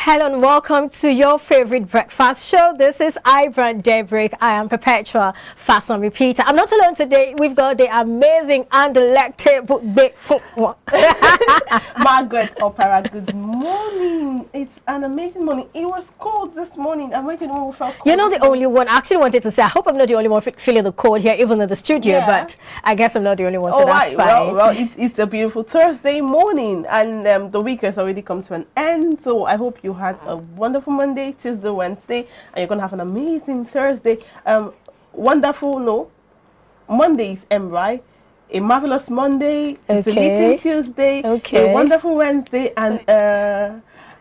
Hello and welcome to your favorite breakfast show. This is iBrandTV. I am Perpetua, fast on repeater. I'm not alone today. We've got the amazing and delectable big Margaret Opera, good morning. It's an amazing morning. It was cold this morning. I'm waiting when we felt cold. You're not the only one. I actually wanted to say, I hope I'm not the only one feeling the cold here, even in the studio, but I guess I'm not the only one, so that's fine. Well, it's a beautiful Thursday morning, and the week has already come to an end, so I hope you had a wonderful Monday, Tuesday, Wednesday, and you're going to have an amazing Thursday. Wonderful, no, Mondays, right? A marvelous Monday, it's a meeting Tuesday, a wonderful Wednesday, and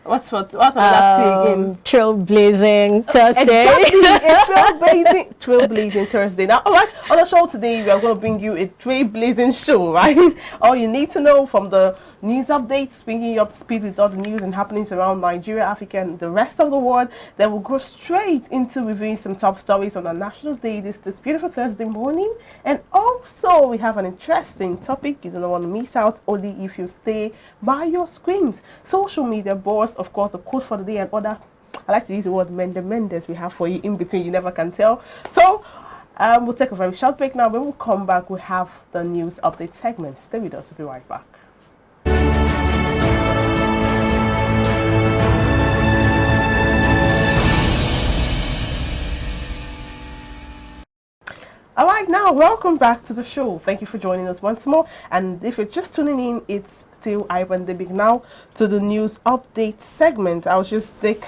what again? Trailblazing Thursday. Exactly, a trailblazing Thursday. Now, all right, on the show today, we are going to bring you a trailblazing show, right? All you need to know from the news updates, bringing you up to speed with all the news and happenings around Nigeria, Africa, and the rest of the world. Then we'll go straight into reviewing some top stories on our national day this beautiful Thursday morning. And also, we have an interesting topic you don't want to miss out, only if you stay by your screens. Social media boards, of course, the quote for the day and other. I like to use the word Mendes we have for you in between, you never can tell. So, we'll take a very short break now. When we come back, we have the news update segment. Stay with us, we'll be right back. All right, now welcome back to the show. Thank you for joining us once more. And if you're just tuning in, it's still iBrandTV now to the news update segment. I'll just take.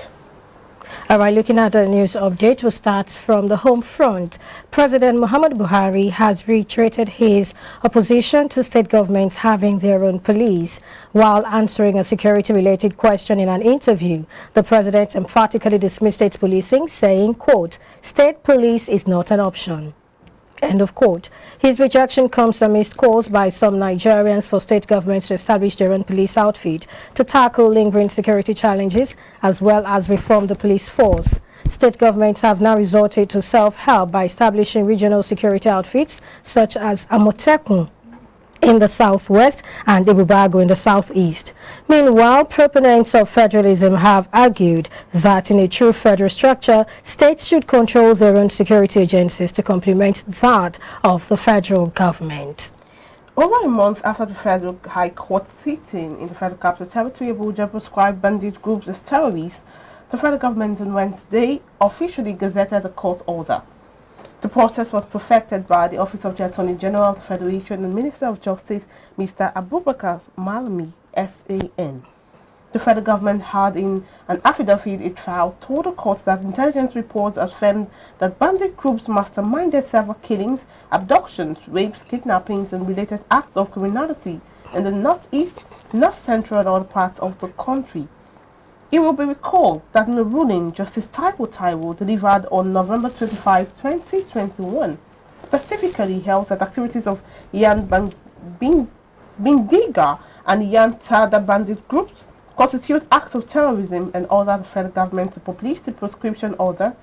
All right, looking at the news update, we'll start from the home front. President Muhammad Buhari has reiterated his opposition to state governments having their own police. While answering a security-related question in an interview, the president emphatically dismissed state policing, saying, quote, "State police is not an option." End of quote. His rejection comes amidst calls by some Nigerians for state governments to establish their own police outfit to tackle lingering security challenges as well as reform the police force. State governments have now resorted to self-help by establishing regional security outfits such as Amotekun in the southwest and Ibubago in the southeast. Meanwhile, proponents of federalism have argued that in a true federal structure, states should control their own security agencies to complement that of the federal government. Over a month after the Federal High Court sitting in the Federal Capital Territory, Abuja prescribed bandit groups as terrorists, the federal government on Wednesday officially gazetted the court order. The process was perfected by the Office of the Attorney General of the Federation and Minister of Justice, Mr. Abubakar Malami, SAN. The federal government had in an affidavit it filed told the court that intelligence reports affirmed that bandit groups masterminded several killings, abductions, rapes, kidnappings, and related acts of criminality in the northeast, north central, and other parts of the country. It will be recalled that in the ruling, Justice Taiwo delivered on November 25, 2021, specifically held that activities of Yan Bindiga and Yan Tada bandit groups constitute acts of terrorism and ordered the federal government to publish the prescription order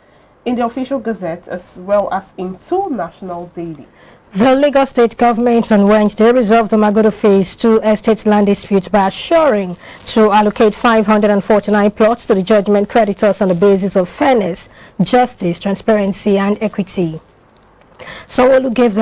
in the official gazette as well as in 2 national dailies. The Lagos State government on Wednesday resolved the Magodo Phase 2 estate land dispute by assuring to allocate 549 plots to the judgment creditors on the basis of fairness, justice, transparency, and equity. Sanwo-Olu gave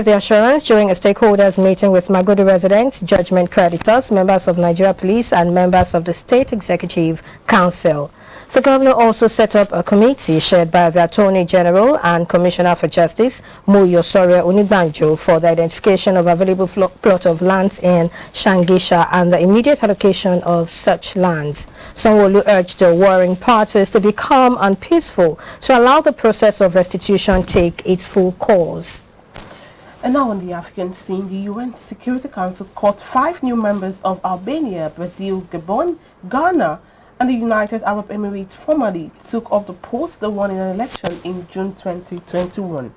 the assurance during a stakeholders meeting with Magodo residents, judgment creditors, members of Nigeria Police, and members of the State Executive Council. The governor also set up a committee chaired by the Attorney General and Commissioner for Justice, Moyosoria Onigbanjo, for the identification of available plot of lands in Shangisha and the immediate allocation of such lands. Sanwo-Olu urged the warring parties to be calm and peaceful to allow the process of restitution take its full course. And now on the African scene, the UN Security Council caught 5 new members of Albania, Brazil, Gabon, Ghana, and the United Arab Emirates formally took up the post they won in an election in June 2021.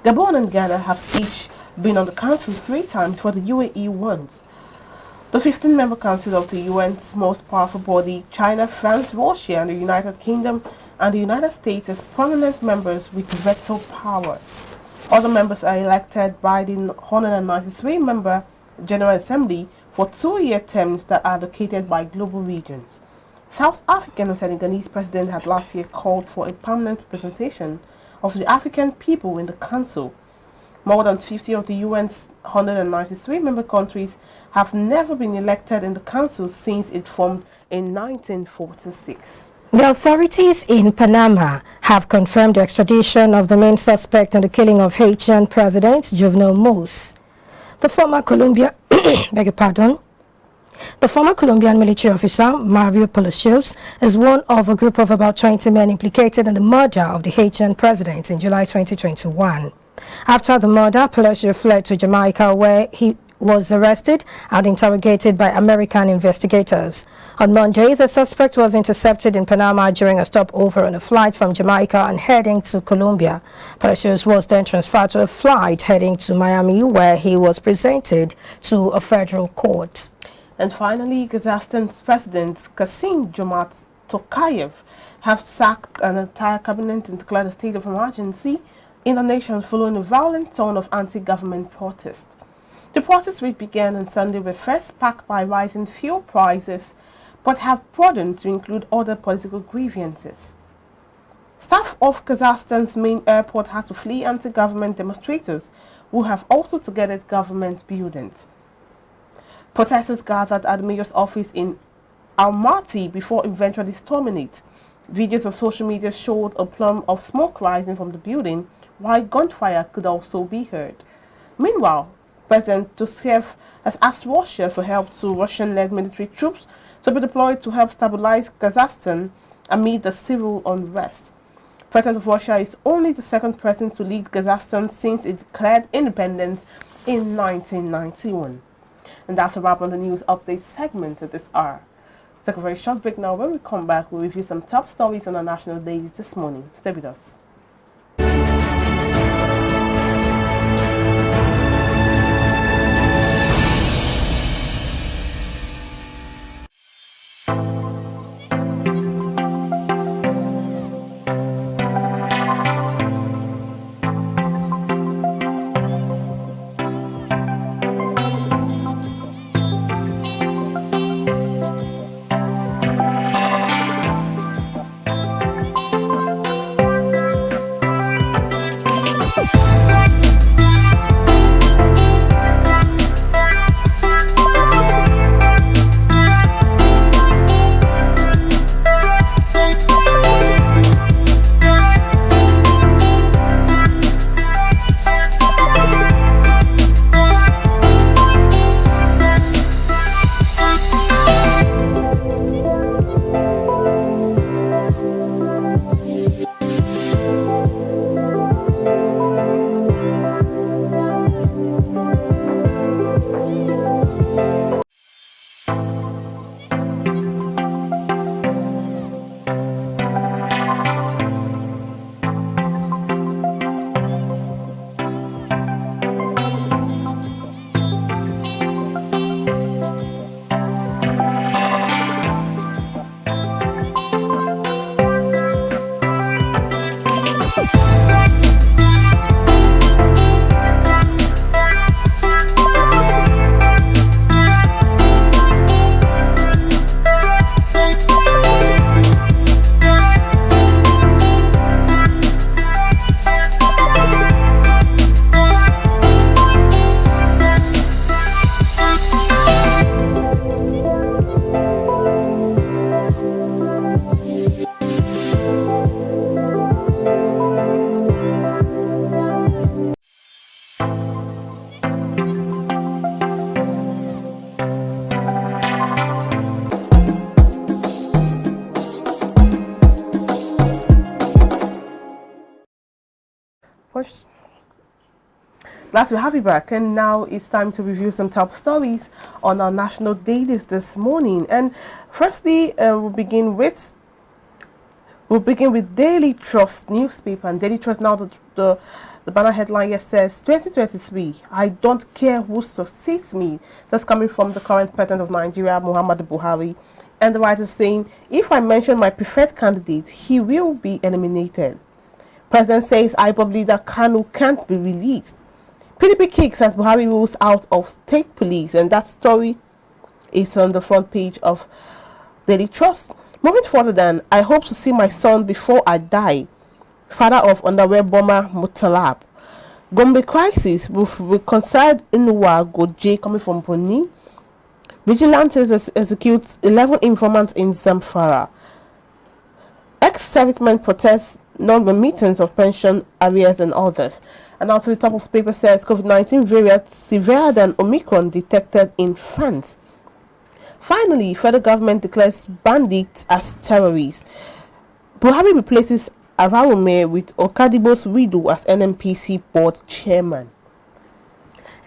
Gabon and Ghana have each been on the council 3 times for the UAE once. The 15-member council of the UN's most powerful body, China, France, Russia, and the United Kingdom and the United States as prominent members with veto power. Other members are elected by the 193-member General Assembly for 2-year terms that are allocated by global regions. South African and Senegalese president had last year called for a permanent representation of the African people in the Council. More than 50 of the UN's 193 member countries have never been elected in the Council since it formed in 1946. The authorities in Panama have confirmed the extradition of the main suspect in the killing of Haitian President Jovenel Moïse. The former Colombian military officer, Mario Palacios, is one of a group of about 20 men implicated in the murder of the Haitian president in July 2021. After the murder, Palacios fled to Jamaica, where he was arrested and interrogated by American investigators. On Monday, the suspect was intercepted in Panama during a stopover on a flight from Jamaica and heading to Colombia. Palacios was then transferred to a flight heading to Miami, where he was presented to a federal court. And finally, Kazakhstan's President Kassym-Jomart Tokayev has sacked an entire cabinet and declared a state of emergency in the nation following a violent tone of anti-government protest. The protests, which began on Sunday, were first sparked by rising fuel prices, but have broadened to include other political grievances. Staff of Kazakhstan's main airport had to flee anti-government demonstrators who have also targeted government buildings. Protesters gathered at the mayor's office in Almaty before eventually storming it. Videos of social media showed a plume of smoke rising from the building, while gunfire could also be heard. Meanwhile, President Tushev has asked Russia for help to Russian-led military troops to be deployed to help stabilize Kazakhstan amid the civil unrest. President of Russia is only the second president to lead Kazakhstan since it declared independence in 1991. And that's a wrap on the news update segment at this hour. Take a very short break now. When we come back, we'll review some top stories on our national days this morning. Stay with us. Glad to have you back, and now it's time to review some top stories on our national dailies this morning. And firstly, we'll begin with Daily Trust newspaper. And Daily Trust, now the banner headline here says 2023, I don't care who succeeds me. That's coming from the current president of Nigeria, Muhammadu Buhari. And the writer is saying, if I mention my preferred candidate, he will be eliminated. President says IPOB leader Kanu can't be released. PDP kicks as Buhari rules out of state police, and that story It's on the front page of Daily Trust. Moving further then, I hope to see my son before I die. Father of underwear bomber Mutalab. Gombe crisis with reconciled Inuwa Goje coming from Boni. Vigilantes execute 11 informants in Zamfara. Ex-servicemen protest non-remittance of pension arrears and others. And also the top of the paper says COVID-19 variant severe than Omicron detected in France. Finally, federal government declares bandits as terrorists. Buhari replaces Araume with Okadibo's widow as NNPC board chairman.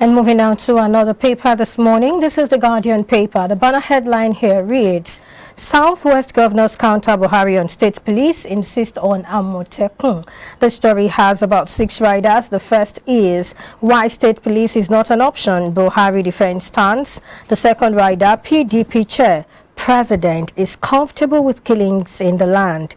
And moving on to another paper this morning, this is the Guardian paper. The banner headline here reads, Southwest governors counter Buhari on state police, insist on Amotekun. The story has about 6 riders. The first is why state police is not an option, Buhari defense stance. The second rider, PDP chair, president is comfortable with killings in the land.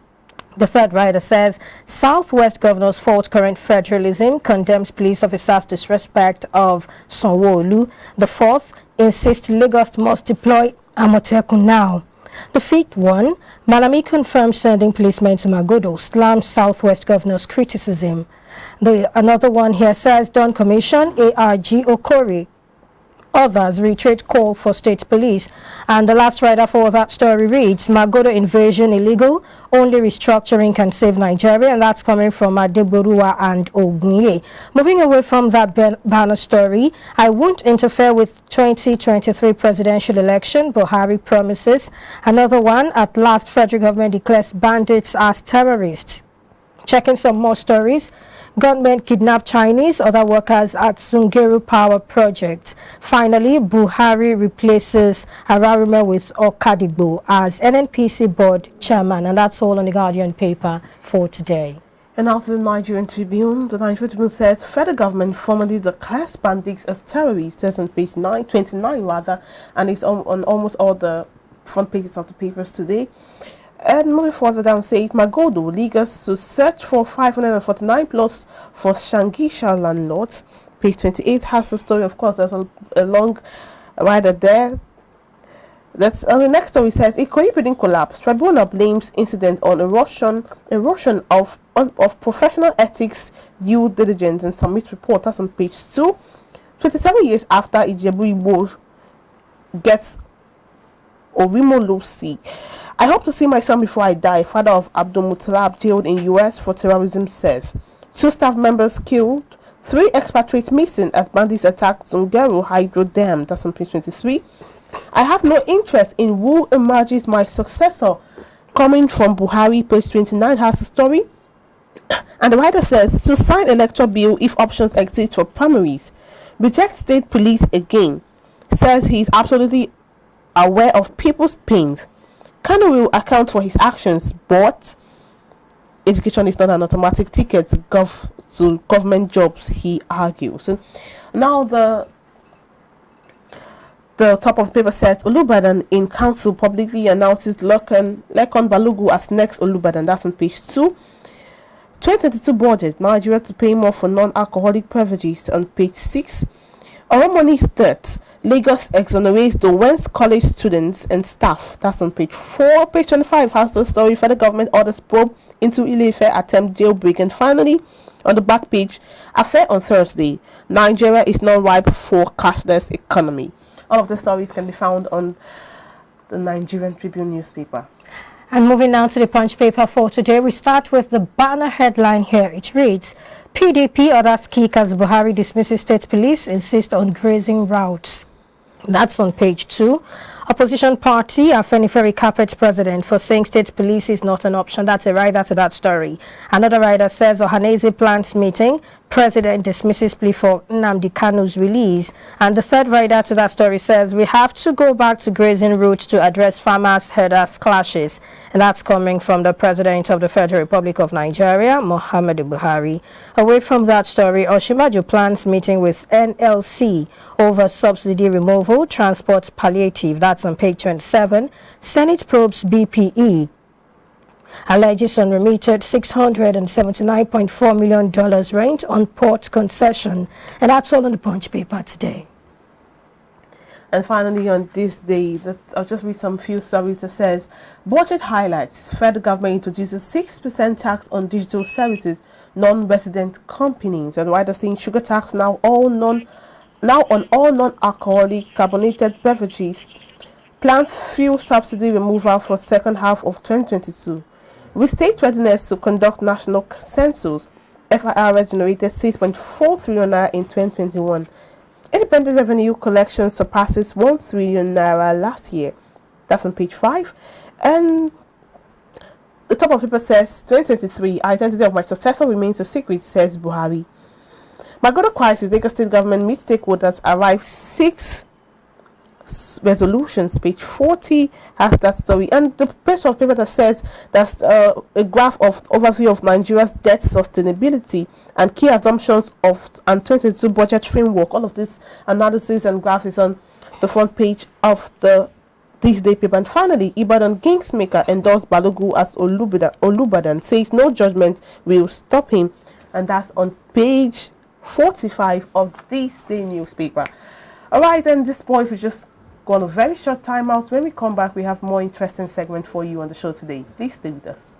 The third rider says Southwest governors fault current federalism, condemns police officers' disrespect of Sanwo-Olu. The fourth insists Lagos must deploy Amotekun now. The fifth one, Malami confirms sending policemen to Magodo, slams Southwest governor's criticism. Another one here says Dawn Commission, ARG Okori. Others reiterate call for state police. And the last rider for that story reads, Magodo invasion illegal, only restructuring can save Nigeria. And that's coming from Adeborua and Ogunye. Moving away from that banner story, I won't interfere with 2023 presidential election, Buhari promises. Another one, at last federal government declares bandits as terrorists. Checking some more stories. Gunmen kidnap Chinese, other workers at Sungeru Power Project. Finally, Buhari replaces Araruma with Okadigbo as NNPC board chairman. And that's all on the Guardian paper for today. And now to the Nigerian Tribune. The Nigerian Tribune says federal government formally declares bandits as terrorists. Says on page 29 rather, and it's on almost all the front pages of the papers today. And moving further down says Magodo Lagos to search for 549 plus for Shangisha landlords. Page 28 has the story. Of course, there's a long rider there. That's the next story says Ikoyi building collapse. Tribunal blames incident on erosion of professional ethics, due diligence, and submit report. That's on page 2. 27 years after Ijebu Igbo gets Orimo Lucy. I hope to see my son before I die. Father of Abdul Mutalab jailed in US for terrorism says 2 staff members killed, 3 expatriates missing as bandits attacked Zungeru Hydro Dam. That's on page 23. I have no interest in who emerges my successor. Coming from Buhari, page 29 has the story. And the writer says to sign electoral bill if options exist for primaries. Reject state police again. Says he is absolutely aware of people's pains. Kano will account for his actions, but education is not an automatic ticket to government jobs, he argues. Now the top of the paper says Olubadan in council publicly announces Lekon Balogu as next Olubadan. That's on page 2. 2022 budget, Nigeria to pay more for non-alcoholic beverages on page 6. Oromoni's death, Lagos exonerates the West College students and staff. That's on page 4. Page 25 has the story. Federal government orders probe into Ile-Ife attempt jailbreak. And finally, on the back page, affair on Thursday, Nigeria is not ripe for cashless economy. All of the stories can be found on the Nigerian Tribune newspaper. And moving now to the Punch paper for today, we start with the banner headline here. It reads, PDP orders kick as Buhari dismisses state police, insist on grazing routes. That's on page 2. Opposition party, Afenifere carpet president for saying state police is not an option. That's a rider to that story. Another rider says Ohaneze plans meeting. President dismisses plea for Nnamdi Kanu's release. And the third rider to that story says we have to go back to grazing routes to address farmers-herders clashes. And that's coming from the President of the Federal Republic of Nigeria, Muhammadu Buhari. Away from that story, Oshimbajo plans meeting with NLC over subsidy removal, transport palliative. That's on page 27. Senate probes BPE. Alleges unremitted $679.4 million rent on port concession. And that's all on the Punch paper today. And finally, on this day, I'll just read some few stories that says, budget highlights, federal government introduces 6% tax on digital services, non-resident companies. And why they're saying sugar tax now on all non-alcoholic carbonated beverages. Planned fuel subsidy removal for second half of 2022. With state readiness to conduct national census, FIRS generated 6.4 trillion naira in 2021. Independent revenue collection surpasses 1 trillion naira last year. That's on page 5. And the top of the paper says 2023 identity of my successor remains a secret, says Buhari. Magodo crisis, Lagos state government meets stakeholders, arrive 6 resolutions. Page 40 has that story, and the page of paper that says that's a graph of overview of Nigeria's debt sustainability and key assumptions of and 2022 budget framework. All of this analysis and graph is on the front page of this day paper. And finally, Ibadan Kingsmaker endorsed Balogu as Olubadan, says no judgment will stop him, and that's on page 45 of this day newspaper. All right, then, this point we just go on a very short timeout. When we come back, we have more interesting segment for you on the show today. Please stay with us.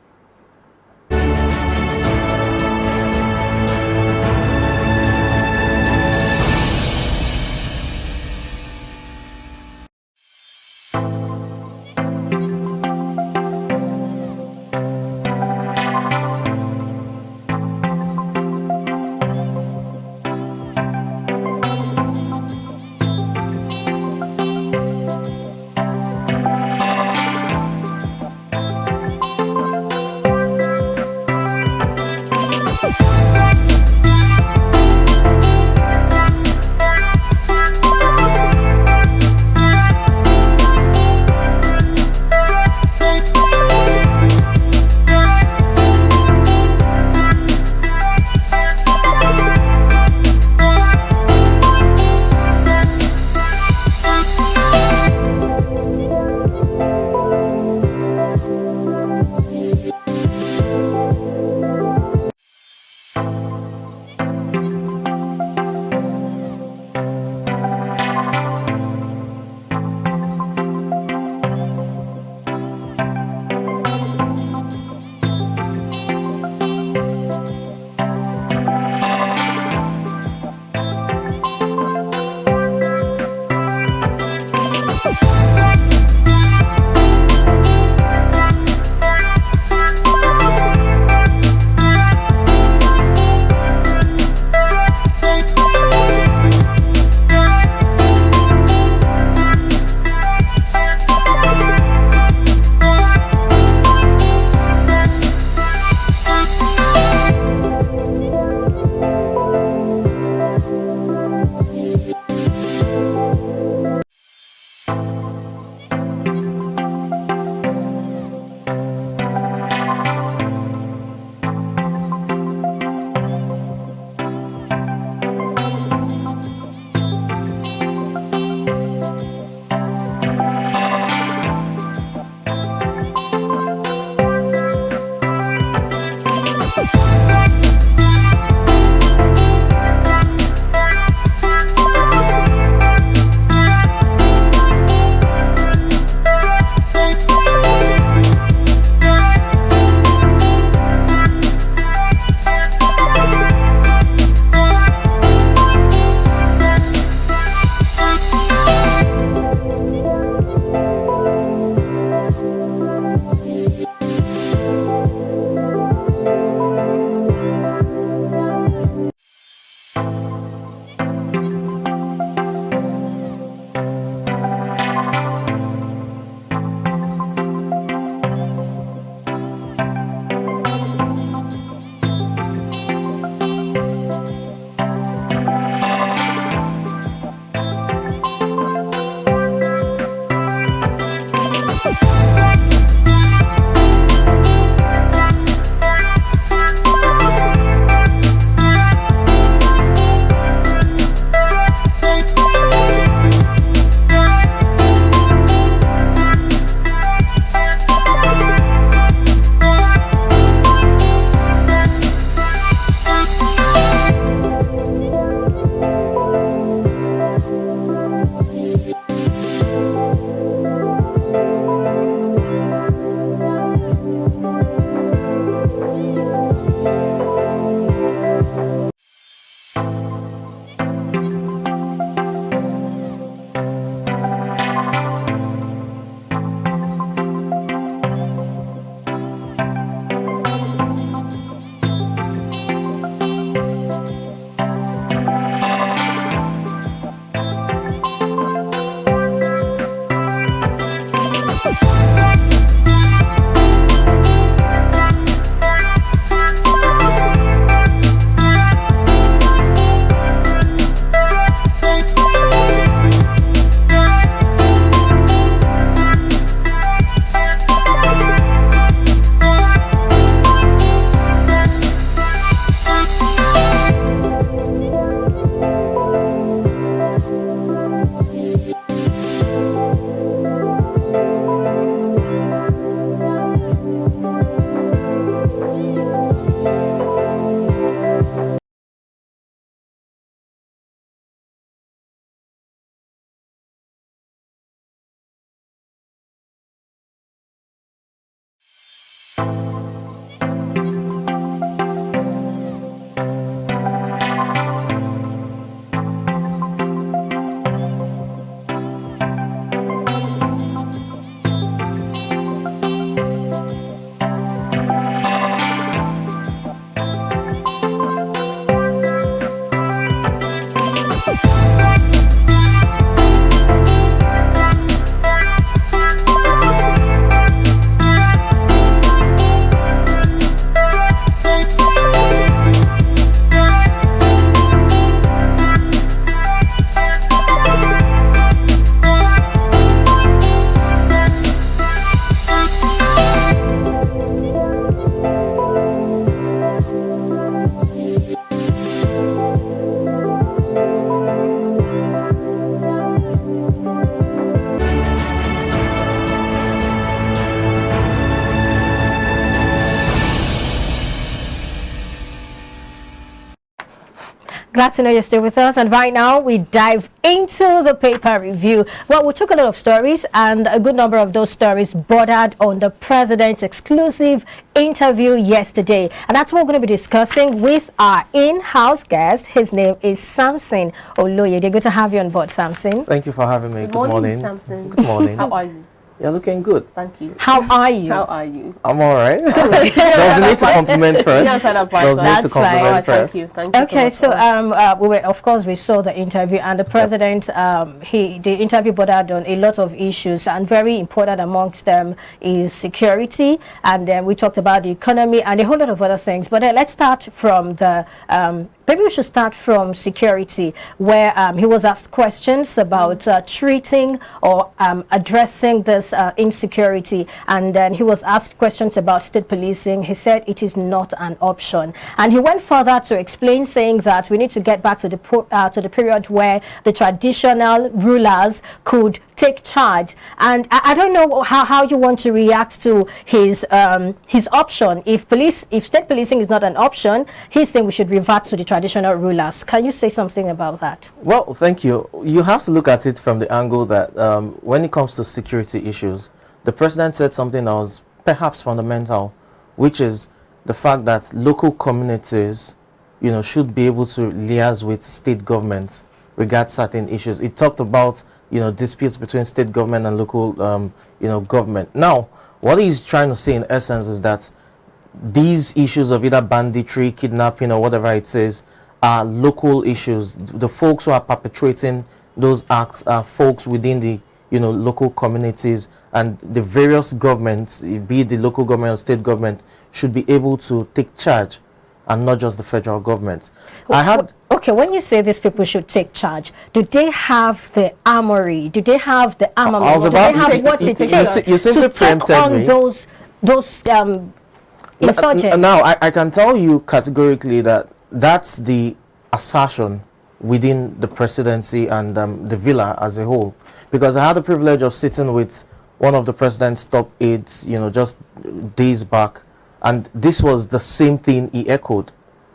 Glad to know you're still with us, and right now we dive into the paper review. Well, we took a lot of stories, and a good number of those stories bordered on the president's exclusive interview yesterday, and that's what we're going to be discussing with our in-house guest. His name is Samson Oloyede. Good to have you on board, Samson. Thank you for having me. Good morning, Samson. Good morning. How are you? You're looking good. Thank you. How are you? How are you? I'm all right. Does the need to compliment first? Yes, Does the need to compliment first? Thank you. Thank you. Okay, so of course we saw the interview, and the president, the interview bordered on a lot of issues, and very important amongst them is security, and then we talked about the economy and a whole lot of other things. But let's start from the maybe we should start from security, where he was asked questions about treating or addressing this insecurity, and then he was asked questions about state policing. He said it is not an option, and he went further to explain, saying that we need to get back to the period where the traditional rulers could take charge. And I don't know how you want to react to his option. If state policing is not an option, he's saying we should revert to the traditional rulers. Can you say something about that? Well, thank you. You have to look at it from the angle that when it comes to security issues, the president said something that was perhaps fundamental, which is the fact that local communities, should be able to liaise with state governments regarding certain issues. It talked about disputes between state government and local government. Now, what he's trying to say in essence is that these issues of either banditry, kidnapping, or whatever it says are local issues. The folks who are perpetrating those acts are folks within the local communities, and the various governments, be it the local government or state government, should be able to take charge, and not just the federal government. Okay, when you say these people should take charge, do they have the armory? Do they have the armament? Do they have what it takes to take on those insurgents? Now, I can tell you categorically that that's the assertion within the presidency and the villa as a whole. Because I had the privilege of sitting with one of the president's top aides, just days back, and this was the same thing he echoed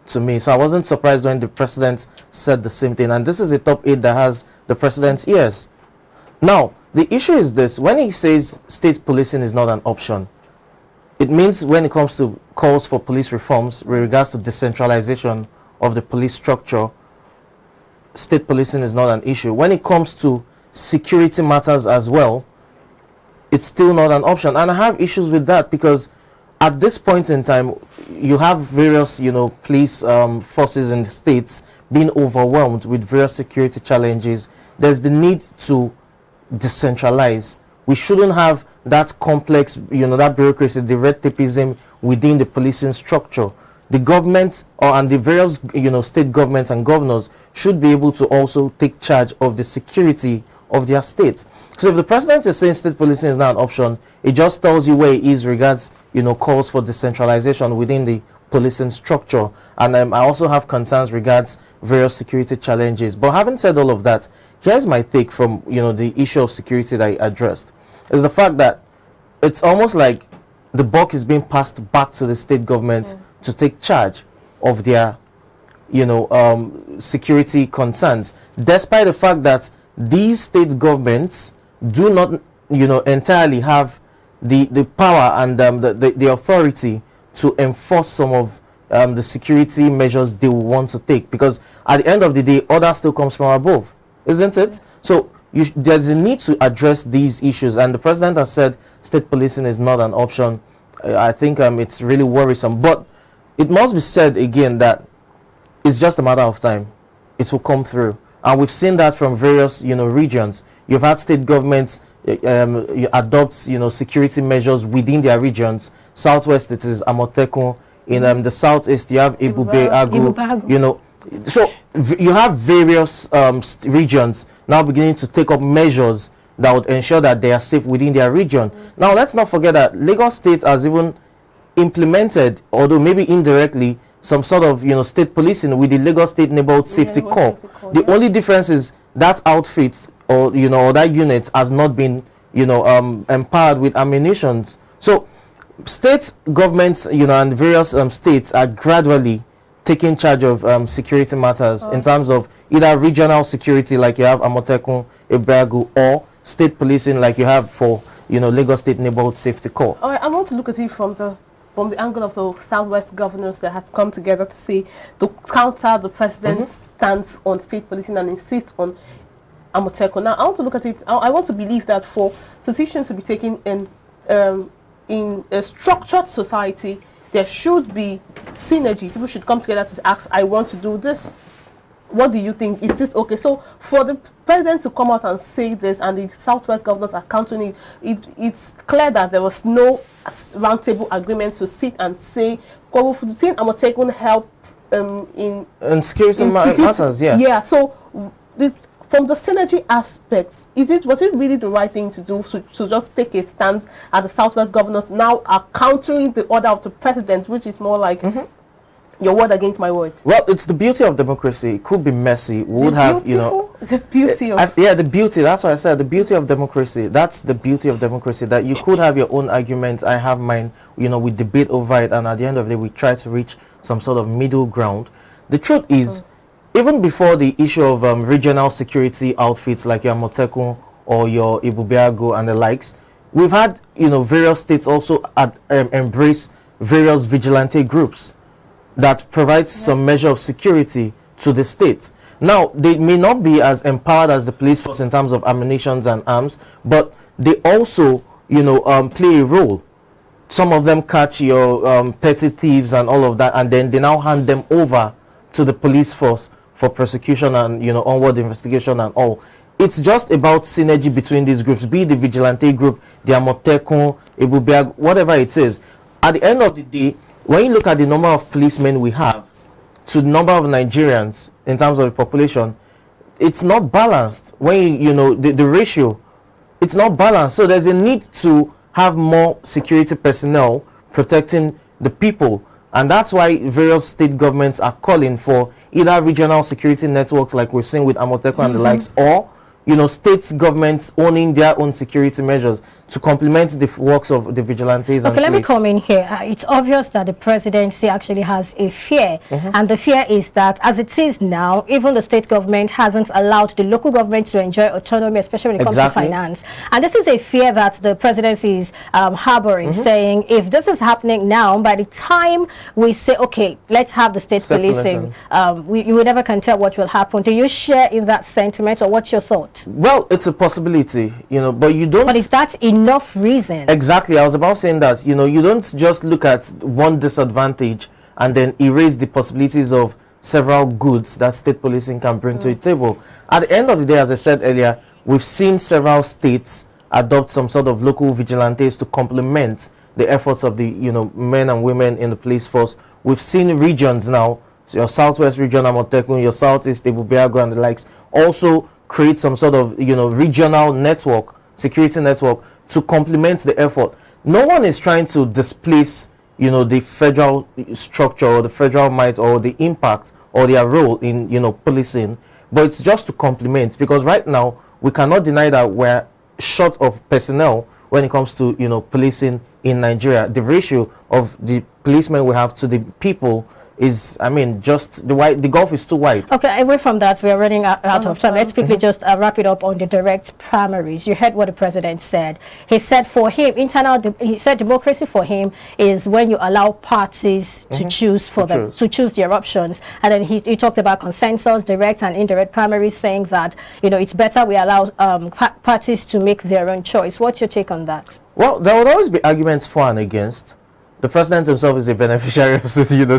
to me. So I wasn't surprised when the president said the same thing. And this is a top aide that has the president's ears. Now, the issue is this. When he says state policing is not an option, it means when it comes to calls for police reforms with regards to decentralization of the police structure, state policing is not an issue. When it comes to security matters as well, it's still not an option. And I have issues with that, because at this point in time, you have various, police forces in the states being overwhelmed with various security challenges. There's the need to decentralize. We shouldn't have that complex, that bureaucracy, the red tapeism within the policing structure. The government and the various, state governments and governors should be able to also take charge of the security of their state. So if the president is saying state policing is not an option, it just tells you where he is regards, calls for decentralization within the policing structure. And I also have concerns regards various security challenges. But having said all of that, here's my take from, the issue of security that I addressed. Is the fact that it's almost like the buck is being passed back to the state government to take charge of their, security concerns, despite the fact that these state governments do not, entirely have the power and the authority to enforce some of the security measures they will want to take, because at the end of the day, order still comes from above, isn't it? So there's a need to address these issues, and the president has said state policing is not an option. I think it's really worrisome, but it must be said again that it's just a matter of time. It will come through, and we've seen that from various regions. You've had state governments adopt security measures within their regions. Southwest, it is Amotekun. In the southeast, you have Ibubeagu. So you have various regions now beginning to take up measures that would ensure that they are safe within their region. Now, let's not forget that Lagos State has even implemented, although maybe indirectly, some sort of state policing with the Lagos State Neighborhood Safety Corps. The only difference is that outfit or or that unit has not been empowered with ammunitions. So state governments and various states are gradually taking charge of security matters in terms of either regional security, like you have Amotekun, Ibubeagu, or state policing like you have for Lagos State Neighborhood Safety Corps. All right, I want to look at it from the angle of the Southwest governors that has come together to counter the president's stance on state policing and insist on Amotekun. Now, I want to look at it. I want to believe that for decisions to be taken in a structured society, there should be synergy. People should come together to ask, I want to do this. What do you think? Is this okay? So for the president to come out and say this, and the Southwest governors are countering it's clear that there was no roundtable agreement to sit and say, well, we've seen Amotekun help in security matters, yes. Yeah, so from the synergy aspects, was it really the right thing to do to just take a stance at the Southwest governors now are countering the order of the president, which is more like your word against my word? Well, it's the beauty of democracy. It could be messy. We would have, Is it beauty of the beauty. That's why I said the beauty of democracy. That's the beauty of democracy, that you could have your own arguments. I have mine. We debate over it, and at the end of the day, we try to reach some sort of middle ground. The truth is, even before the issue of regional security outfits like your Amotekun or your Ibubeagu and the likes, we've had various states also embrace various vigilante groups that provides some measure of security to the state. Now, they may not be as empowered as the police force in terms of ammunitions and arms, but they also play a role. Some of them catch your petty thieves and all of that, and then they now hand them over to the police force for prosecution and onward investigation and all. It's just about synergy between these groups, be it the vigilante group, the Amotekun, Ibubeagu, whatever it is. At the end of the day, when you look at the number of policemen we have to the number of Nigerians in terms of the population, it's not balanced. When the ratio, it's not balanced. So there's a need to have more security personnel protecting the people. And that's why various state governments are calling for either regional security networks like we've seen with Amotekun and the likes, or state governments owning their own security measures to complement the works of the vigilantes. Okay, let me come in here. It's obvious that the presidency actually has a fear, and the fear is that as it is now, even the state government hasn't allowed the local government to enjoy autonomy, especially when it comes to finance. And this is a fear that the presidency is harboring, saying if this is happening now, by the time we say, okay, let's have the state policing, you never can tell what will happen. Do you share in that sentiment, or what's your thought? Well, it's a possibility, but you don't. But is that enough reason? Exactly. I was about saying that, you don't just look at one disadvantage and then erase the possibilities of several goods that state policing can bring to the table. At the end of the day, as I said earlier, we've seen several states adopt some sort of local vigilantes to complement the efforts of the, men and women in the police force. We've seen regions now, your Southwest region, Amotekun, your Southeast, Ibubeagu and the likes, also create some sort of regional network, security network, to complement the effort. No one is trying to displace the federal structure or the federal might or the impact or their role in policing, but it's just to complement, because right now we cannot deny that we're short of personnel when it comes to policing in Nigeria. The ratio of the policemen we have to the people is, I mean, just the gulf is too wide. Okay, away from that, we are running out of time. Let's quickly just wrap it up on the direct primaries. You heard what the president said. He said for him, he said democracy for him is when you allow parties to choose to choose their options. And then he talked about consensus, direct and indirect primaries, saying that, you know, it's better we allow parties to make their own choice. What's your take on that? Well, there would always be arguments for and against. The president himself is a beneficiary of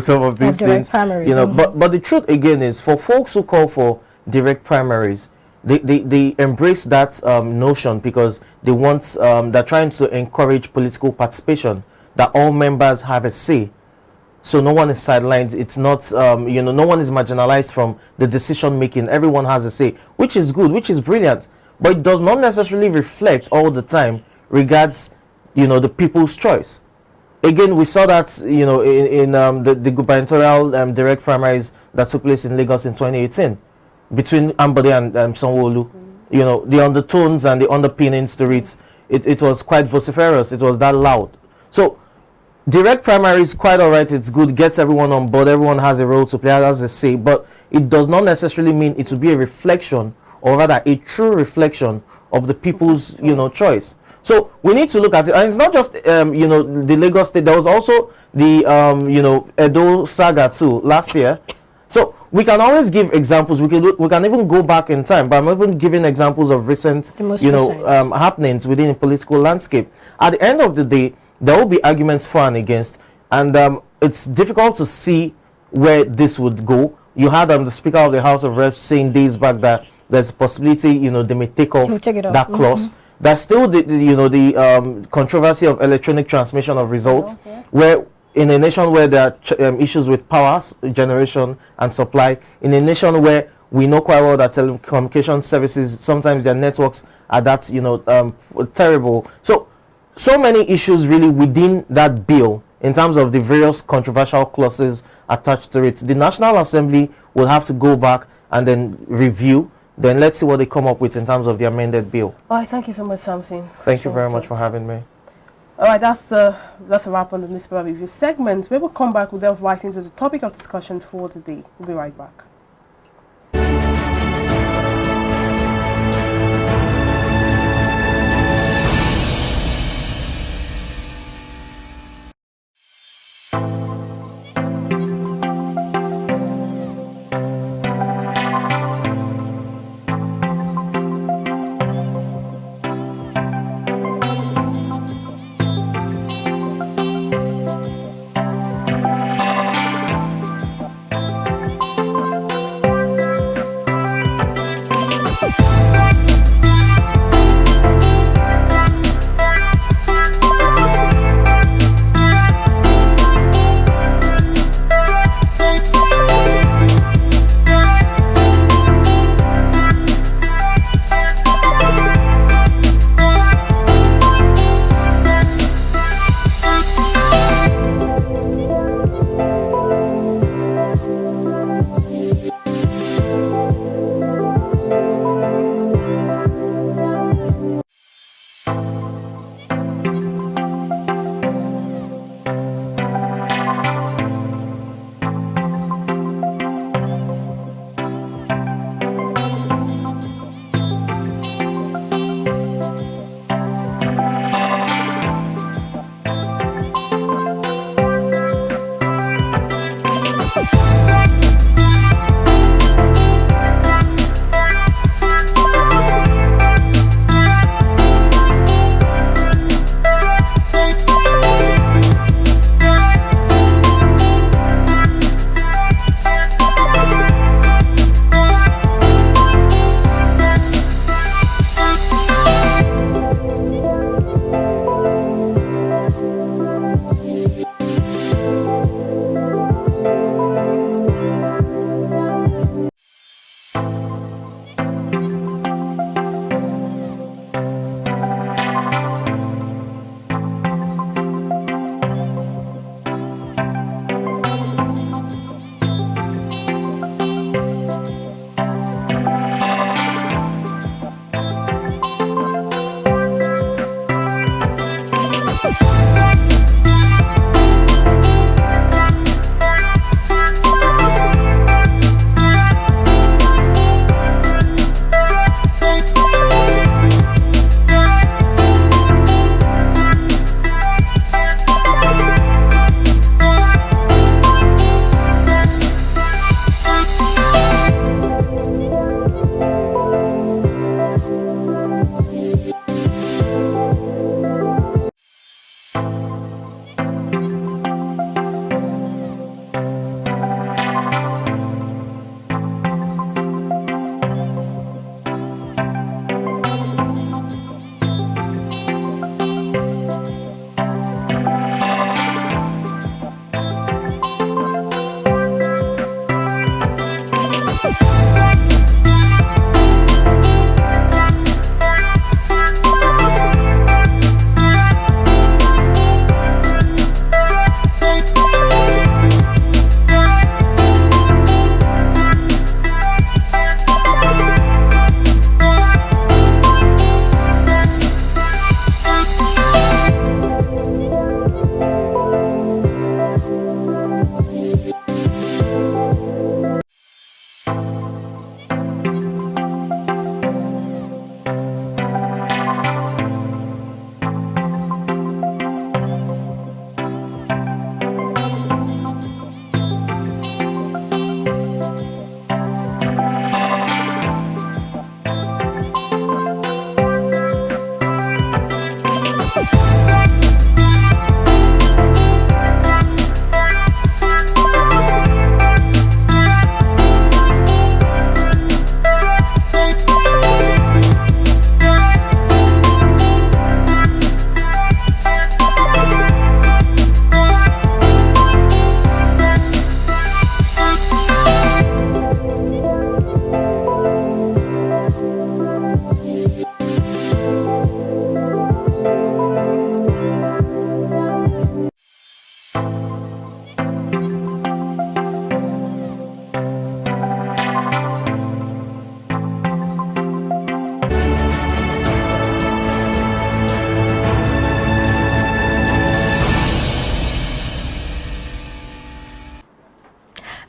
some of these things. Primaries. You know, but the truth again is, for folks who call for direct primaries, they embrace that notion because they want they're trying to encourage political participation, that all members have a say. So no one is sidelined. It's not you know, no one is marginalized from the decision making. Everyone has a say, which is good, which is brilliant. But it does not necessarily reflect all the time regards, you know, the people's choice. Again, we saw that, you know, in the gubernatorial direct primaries that took place in Lagos in 2018 between Ambode and Sanwo-Olu. You know, the undertones and the underpinnings to it was quite vociferous. It was that loud. So direct primaries, quite all right. It's good, gets everyone on board. Everyone has a role to play, has a say, but it does not necessarily mean it will be a reflection, or rather a true reflection of the people's, you know, choice. So we need to look at it, and it's not just you know, the Lagos state. There was also the you know, Edo saga too last year. So we can always give examples. We can even go back in time. But I'm even giving examples of recent, you know, happenings within the political landscape. At the end of the day, there will be arguments for and against, and it's difficult to see where this would go. You had the Speaker of the House of Reps saying days back that there's a possibility, you know, they may take off that clause. There's still the you know, the controversy of electronic transmission of results, where in a nation where there are issues with power generation and supply, in a nation where we know quite well that telecommunication services, sometimes their networks are that, you know, terrible. So many issues really within that bill in terms of the various controversial clauses attached to it. The National Assembly will have to go back and then review. Then let's see what they come up with in terms of the amended bill. All right, thank you so much, Samson. Thank you very much for having me. All right, that's a wrap on the newspaper review segment. We will come back, we'll delve right into the topic of discussion for today. We'll be right back.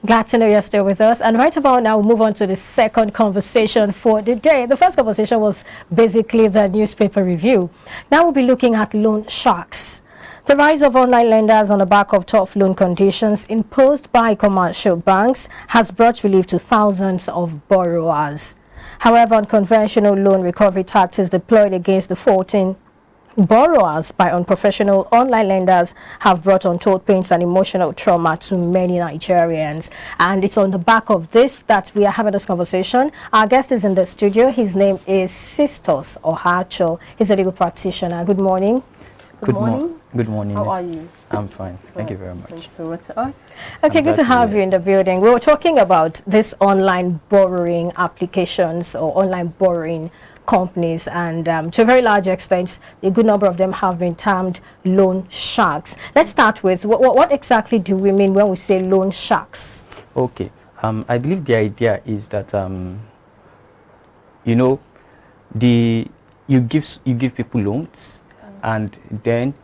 Glad to know you're still with us. And right about now, we'll move on to the second conversation for the day. The first conversation was basically the newspaper review. Now we'll be looking at loan sharks. The rise of online lenders on the back of tough loan conditions imposed by commercial banks has brought relief to thousands of borrowers. However, unconventional loan recovery tactics deployed against defaulting borrowers by unprofessional online lenders have brought untold pains and emotional trauma to many Nigerians. And it's on the back of this that we are having this conversation. Our guest is in the studio. His name is Sistos Ohacho. He's a legal practitioner. Good morning. Good morning. Good morning. How are you? I'm fine. Thank you very much. Thank you so much. Okay, good to have you in the building. We were talking about this online borrowing applications or online borrowing companies, and to a very large extent, a good number of them have been termed loan sharks. Let's start with what exactly do we mean when we say loan sharks? Okay. I believe the idea is that you know, you give people loans, and then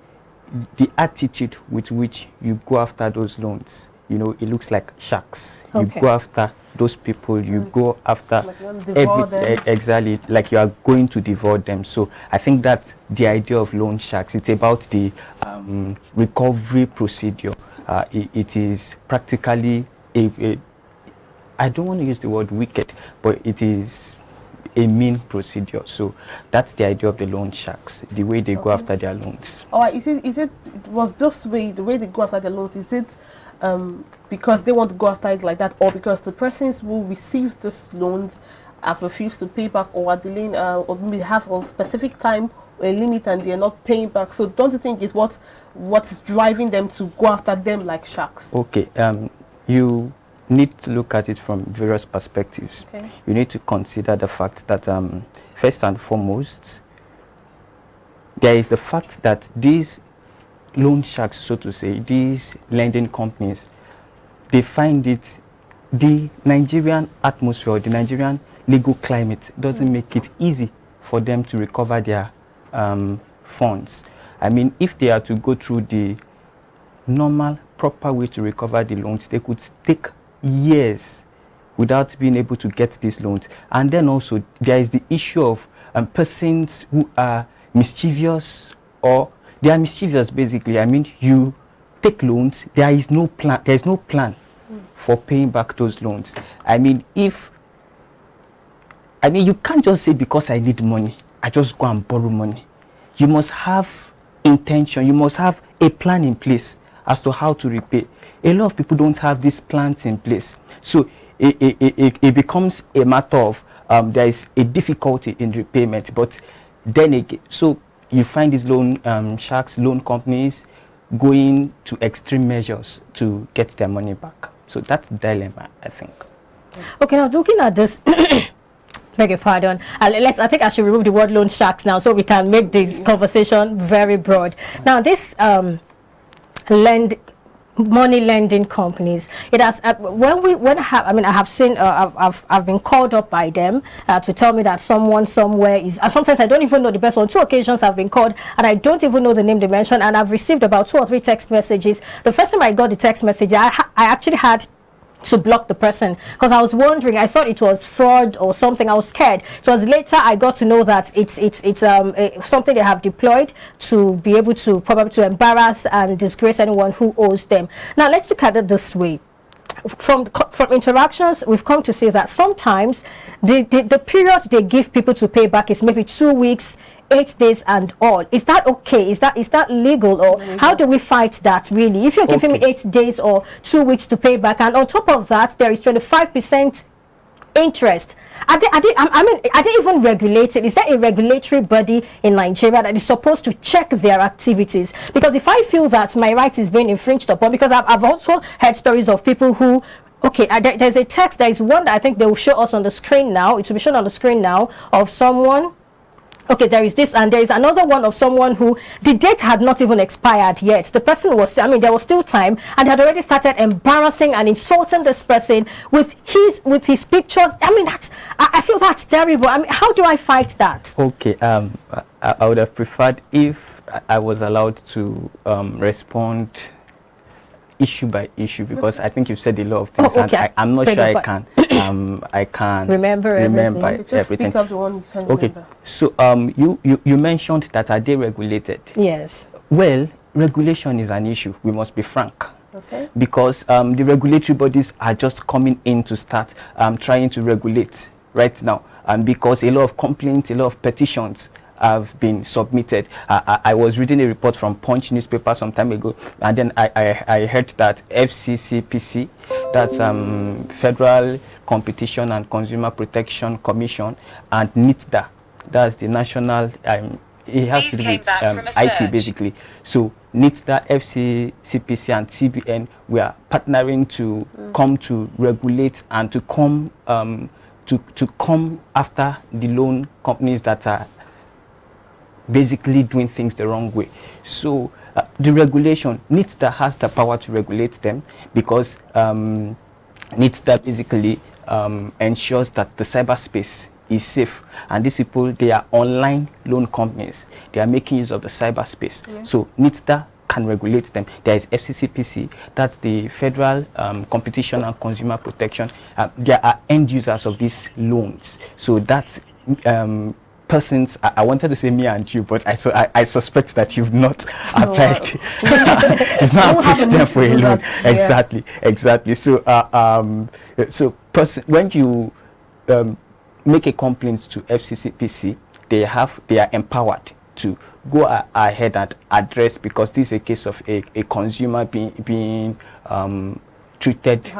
the attitude with which you go after those loans, you know, it looks like sharks. Okay. You go after those people, you go after Like exactly, like you are going to devour them. So I think that's the idea of loan sharks. It's about the recovery procedure. It is practically I don't want to use the word wicked, but it is a mean procedure. So that's the idea of the loan sharks, the way they go after their loans. All right, is it was just the way they go after the loans, is it because they want to go after it like that, or because the persons who receive these loans have refused to pay back, or are delaying, or may have a specific time or a limit and they are not paying back? So don't you think it's what's driving them to go after them like sharks? Okay, you need to look at it from various perspectives. Okay. You need to consider the fact that first and foremost, there is the fact that these loan sharks, so to say, these lending companies, they find it, the Nigerian atmosphere, the Nigerian legal climate doesn't make it easy for them to recover their funds. I mean, if they are to go through the normal, proper way to recover the loans, they could take years without being able to get these loans. And then also, there is the issue of persons who are mischievous, or they are mischievous basically. I mean, you take loans, there is no plan for paying back those loans. I mean, you can't just say because I need money, I just go and borrow money. You must have intention, you must have a plan in place as to how to repay. A lot of people don't have these plans in place. So it becomes a matter of there is a difficulty in repayment. But then again, so you find these loan sharks, loan companies going to extreme measures to get their money back. So that's the dilemma, I think. Okay, now looking at this, beg your pardon. I think I should remove the word loan sharks now, so we can make this conversation very broad. Now, this money lending companies, it has I have seen I've been called up by them to tell me that someone somewhere is, sometimes I don't even know the person. On 2 occasions I've been called and I don't even know the name they mentioned, and I've received about 2 or 3 text messages. The first time I got the text message, I actually had to block the person because I was wondering, I thought it was fraud or something. I was scared. So as later I got to know that it's something they have deployed to be able to probably to embarrass and disgrace anyone who owes them. Now let's look at it this way. From interactions, we've come to see that sometimes the period they give people to pay back is maybe 2 weeks, 8 days and all. Is that okay? Is that legal, or how do we fight that really? If you're giving me 8 days or 2 weeks to pay back, and on top of that there is 25% interest, are they even regulated? Is there a regulatory body in Nigeria that is supposed to check their activities? Because if I feel that my right is being infringed upon, because I've also heard stories of people who, okay, there's a text, there is one that I think they will show us on the screen now, it will be shown on the screen now, of someone. Okay, there is this, and there is another one of someone who the date had not even expired yet. The person was, there was still time, and had already started embarrassing and insulting this person with his pictures. I feel that's terrible. How do I fight that? Okay, I would have preferred if I was allowed to respond issue by issue because I think you've said a lot of things, okay. and I'm not sure I can remember everything. Just speak of the one you can remember. So you mentioned that are they regulated? Yes. Well, regulation is an issue. We must be frank. Okay. Because the regulatory bodies are just coming in to start trying to regulate right now, and because a lot of complaints, a lot of petitions have been submitted. I was reading a report from Punch newspaper some time ago, and then I heard that FCCPC, that's Federal Competition and Consumer Protection Commission, and NITDA, that's the National, it has to do with IT basically. So NITDA, FCCPC and CBN, we are partnering to come to regulate and to come to come after the loan companies that are basically doing things the wrong way. So the regulation, NITDA has the power to regulate them because NITDA basically ensures that the cyberspace is safe, and these people, they are online loan companies, they are making use of the cyberspace. So NITDA can regulate them. There is FCCPC, that's the Federal Competition and Consumer Protection. There are end users of these loans, so that's persons. I wanted to say me and you, but I suspect that you've not applied. You've not approached them for a loan. Exactly. So when you make a complaint to FCCPC, they are empowered to go ahead and address, because this is a case of a consumer being treated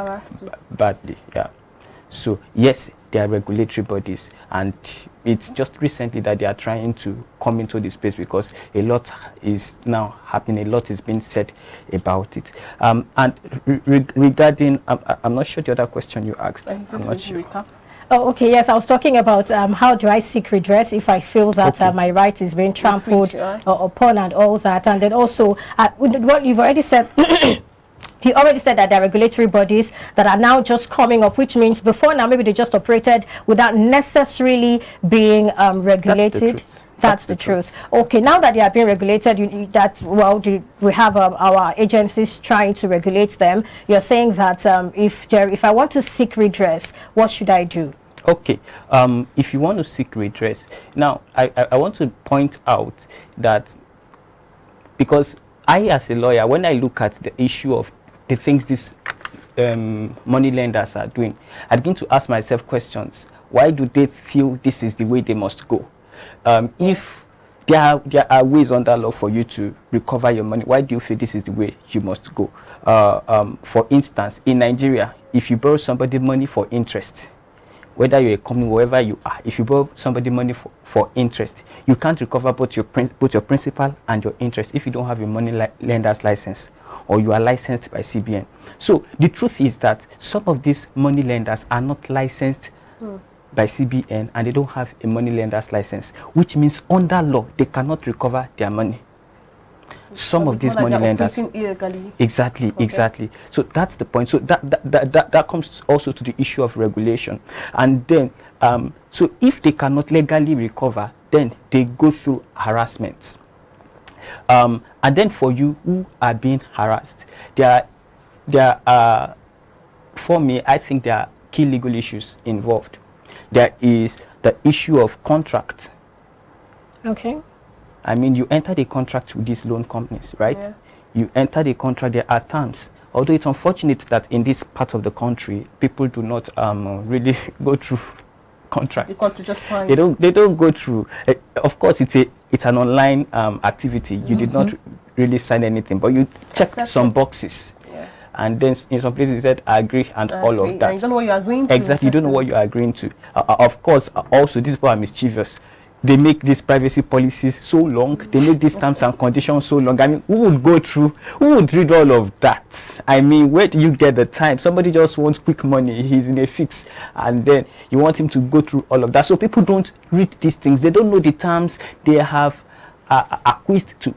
badly. Yeah. So yes, they are regulatory bodies, and it's just recently that they are trying to come into this space because a lot is now happening, a lot is being said about it. And regarding, I'm not sure the other question you asked. I'm not sure. Oh, okay. Yes, I was talking about how do I seek redress if I feel that my right is being trampled upon and all that. And then also, what you've already said, you already said that there are regulatory bodies that are now just coming up, which means before now maybe they just operated without necessarily being regulated. That's the truth. Okay, now that they are being regulated, we have our agencies trying to regulate them. You're saying that if I want to seek redress, what should I do? Okay, if you want to seek redress, now I want to point out that, because I as a lawyer, when I look at the issue of the things these money lenders are doing, I begin to ask myself questions. Why do they feel this is the way they must go? If there are ways under law for you to recover your money, why do you feel this is the way you must go? For instance, in Nigeria, if you borrow somebody money for interest, whether you're a company, wherever you are, if you borrow somebody money for interest, you can't recover both your principal and your interest if you don't have a money lender's license, or you are licensed by CBN. So the truth is that some of these money lenders are not licensed by CBN, and they don't have a money lender's license, which means under law they cannot recover their money. Some of these money lenders exactly. So that's the point. So that comes also to the issue of regulation. And then so if they cannot legally recover, then they go through harassment. And then for you who are being harassed, there are for me, I think there are key legal issues involved. There is the issue of contract. Okay. I mean, you enter the contract with these loan companies, right? Yeah. You enter the contract, there are terms. Although it's unfortunate that in this part of the country, people do not really go through contracts. You just sign. They don't go through. Of course, it's an online activity. You did not really sign anything, but you check some boxes. And then in some places it said agree and all of that. And you don't know what you are agreeing to. Exactly, you don't know what you are agreeing to. Of course, also these people are mischievous. They make these privacy policies so long. They make these terms and conditions so long. I mean, who would read all of that? I mean, where do you get the time? Somebody just wants quick money. He's in a fix, and then you want him to go through all of that. So people don't read these things. They don't know the terms they have acquiesced to.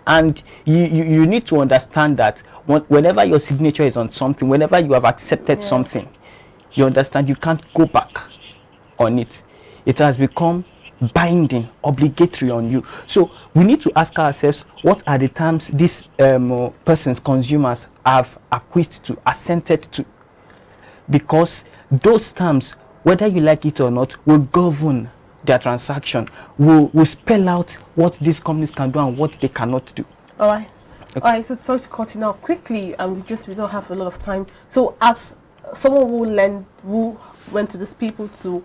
And you need to understand that whenever your signature is on something, whenever you have accepted something, you understand you can't go back on it. It has become binding, obligatory on you. So we need to ask ourselves, what are the terms these persons, consumers, have acquiesced to, assented to? Because those terms, whether you like it or not, will govern their transaction, will spell out what these companies can do and what they cannot do. All right. Okay. All right, so sorry to cut you now quickly, and we don't have a lot of time. So as someone who went to these people to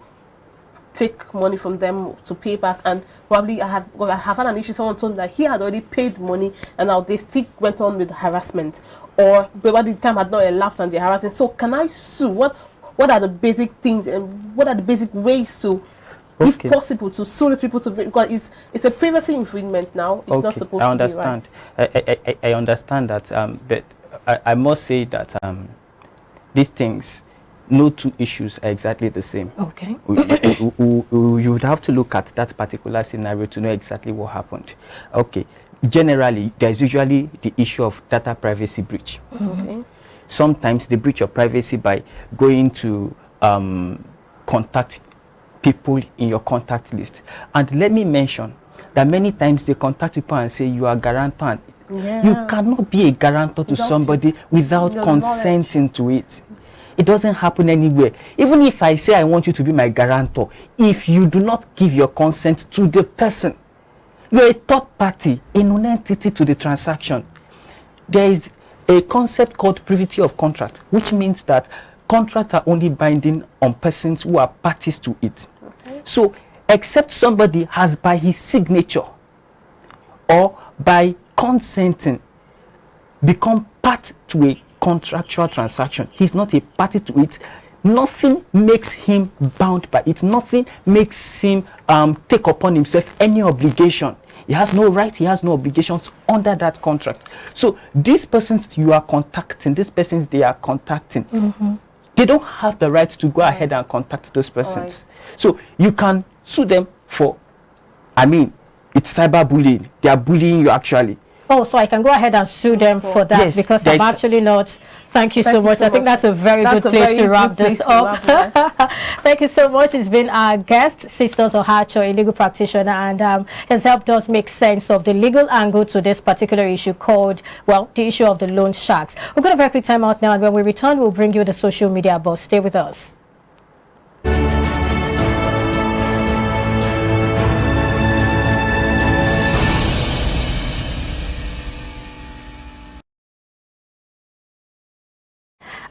take money from them to pay back, and probably I have had an issue. Someone told me that he had already paid money and now they still went on with harassment, or by the time had not elapsed and they're harassing. So can I sue? What are the basic things and what are the basic ways to, if possible, to sue these people, because it's a privacy infringement now. It's not supposed to be right. I understand that, but I must say that these things, no two issues are exactly the same. Okay. You would have to look at that particular scenario to know exactly what happened. Okay. Generally, there's usually the issue of data privacy breach. Okay. Sometimes the breach of privacy by going to contact people in your contact list. And let me mention that many times they contact people and say you are guarantor. Yeah. You cannot be a guarantor to somebody without consenting to it. It doesn't happen anywhere. Even if I say I want you to be my guarantor, if you do not give your consent to the person, you're a third party, a non-entity to the transaction. There is a concept called privity of contract, which means that contracts are only binding on persons who are parties to it. Okay. So, except somebody has by his signature or by consenting become part to a contractual transaction, he's not a party to it. Nothing makes him bound by it. Nothing makes him take upon himself any obligation. He has no right, he has no obligations under that contract. So these persons you are contacting, these persons they are contacting, they don't have the right to go ahead and contact those persons. Right. So you can sue them for, it's cyberbullying. They are bullying you actually. Oh, so I can go ahead and sue them for that, yes, because I'm actually not. Thank you so much. I think that's a very good place to wrap this up. Thank you so much. It's been our guest, Sisters Ohacho, a legal practitioner, and has helped us make sense of the legal angle to this particular issue called, well, the issue of the loan sharks. We've got a very quick time out now, and when we return, we'll bring you the social media buzz. Stay with us.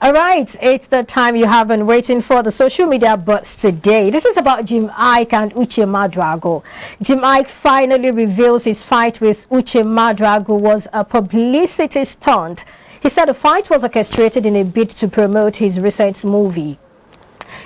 All right, it's the time you have been waiting for, the social media buzz today. This is about Jim Ike and Uche Madrago. Jim Ike finally reveals his fight with Uche Madrago was a publicity stunt. He said the fight was orchestrated in a bid to promote his recent movie.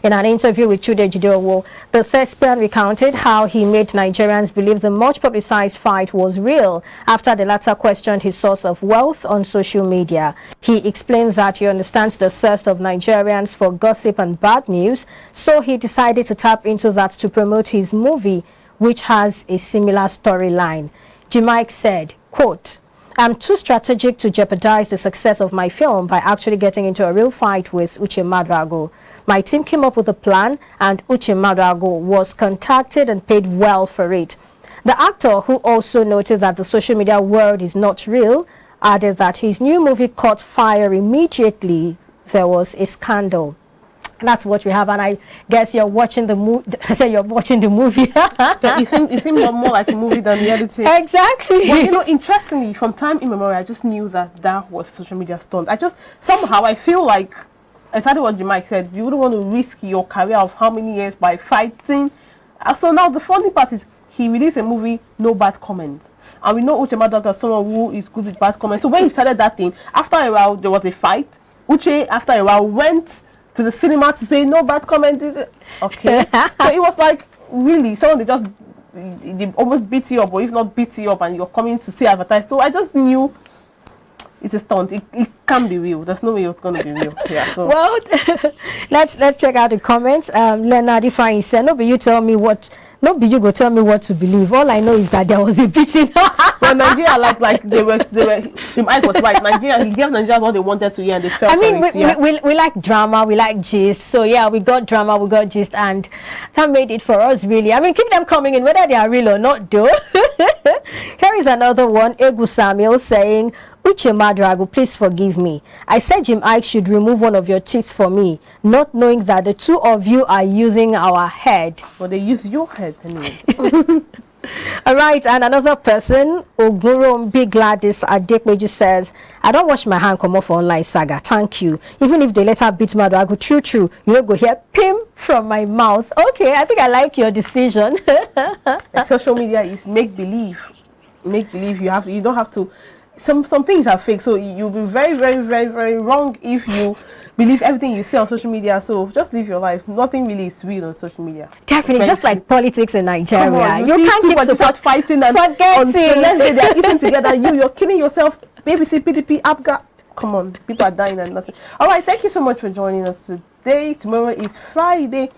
In an interview with Chude Jidowo, the thespian recounted how he made Nigerians believe the much publicized fight was real after the latter questioned his source of wealth on social media. He explained that he understands the thirst of Nigerians for gossip and bad news, so he decided to tap into that to promote his movie, which has a similar storyline. Jim Ike said, quote, "I'm too strategic to jeopardize the success of my film by actually getting into a real fight with Uche Madrago. My team came up with a plan and Uche Madrago was contacted and paid well for it." The actor, who also noted that the social media world is not real, added that his new movie caught fire immediately there was a scandal. That's what we have, and I guess you're watching the movie. You're watching the movie. It seemed more like a movie than the editing. Exactly. Well, interestingly, from time immemorial, I just knew that was social media stunt. I feel like, exactly what Mike said, you wouldn't want to risk your career of how many years by fighting. So now the funny part is he released a movie, no bad comments. And we know Uche Madrago is someone who is good with bad comments. So when he started that thing, after a while there was a fight. Uche, after a while, went to the cinema to say no bad comments. Okay. So it was like, really, someone they almost beat you up, or if not beat you up, and you're coming to see advertise. So I just knew it's a stunt. It can't be real. There's no way it's going to be real. Yeah. So. Well, let's check out the comments. Leonard Ifeanyi said, "No, but you tell me what Nobody you go tell me what to believe. All I know is that there was a beating. Well, Nigeria, like they were, Jim Ike was right. Nigeria, he gave Nigerians what they wanted to hear, and they fell I mean, for it. Yeah. we like drama, we like gist. So yeah, we got drama, we got gist, and that made it for us, really. I mean, keep them coming in, whether they are real or not, though. Here is another one. Egu Samuel saying, Uche Madrago, please forgive me. I said Jim Ike should remove one of your teeth for me, not knowing that the two of you are using our head. Well, they use your head anyway. All right, and another person, Ogurum Big Gladys Adekmeji says, I don't wash my hand come off for online saga. Thank you. Even if they later beat Madrago, true, you don't go hear pim from my mouth. Okay, I think I like your decision. Social media is make believe. Make believe. You don't have to. Some things are fake, so you'll be very, very, very, very wrong if you believe everything you see on social media. So just live your life. Nothing really is real on social media. Definitely, just like politics in Nigeria. Come on, you can't keep people start fighting and forget on Wednesday it. they're eating together. You're killing yourself. BBC, PDP, APGA. Come on, people are dying and nothing. All right, thank you so much for joining us today. Tomorrow is Friday,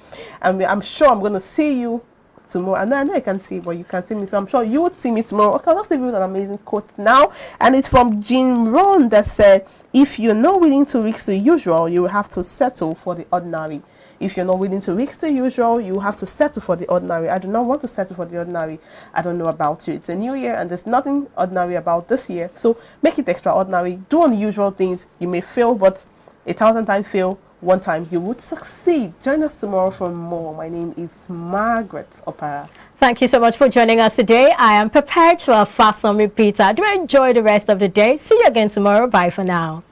and I'm sure I'm going to see you tomorrow. I know I can see, but you can see me, so I'm sure you would see me tomorrow. Okay, I'll just leave you with an amazing quote now, and it's from Jim Rohn that said, if you're not willing to risk the usual, you will have to settle for the ordinary. If you're not willing to risk the usual, you have to settle for the ordinary. I do not want to settle for the ordinary. I don't know about you. It's a new year, and there's nothing ordinary about this year, so make it extraordinary. Do unusual things. You may fail, but 1,000 times fail, one time you would succeed. Join us tomorrow for more. My name is Margaret Opara. Thank you so much for joining us today. I am Perpetual Fasomi Peter. Do enjoy the rest of the day. See you again tomorrow. Bye for now.